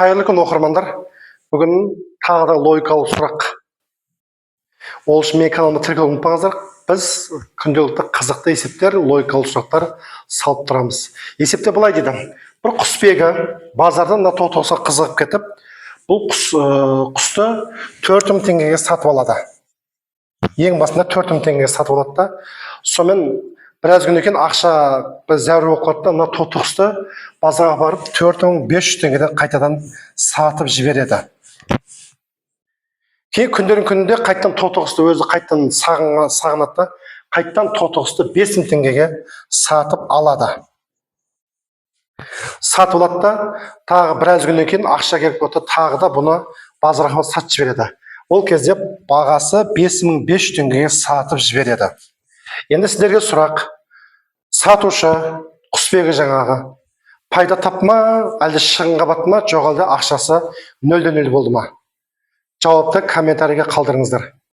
Қайырлы күн оқырмандар. Бүгін тағы да логикалық сұрақ. Ол үшін менің каналыма тіркелуді ұмытпаңыздар. Біз күнделікті қызықты есептер, логикалық сұрақтар салып тұрамыз. Есепте былай дейді. Бір құсбегі базардан мына тоқтауға қызығып кетіп, бұл құсты 4000 теңгеге сатып алады. Ең басында 4000 теңгеге сатып алады да, сонымен біраз күннен кейін ақша зәру болып қалды да, мына тоты құсты базарға барып 4500 теңгеде қайтадан сатып жібереді. Кейін күндердің күнінде қайтадан тоты құсты өзі қайтадан сағынады да, қайтадан тоты құсты 5000 теңгеге сатып алады. Сатып алады да, тағы біраз күннен кейін ақша келіп қалды, тағы да бұны базарға сатып жібереді. Ол кезде бағасы 5500 теңгеге сатып жібереді. Енді сіздерге сұрақ. Сатушы, құсбегі жаңағы пайда тапты ма, әлде шығынға батты ма, жоқ әлде ақшасы 0-0 болды ма? Жауапты комментарийге қалдырыңыздар.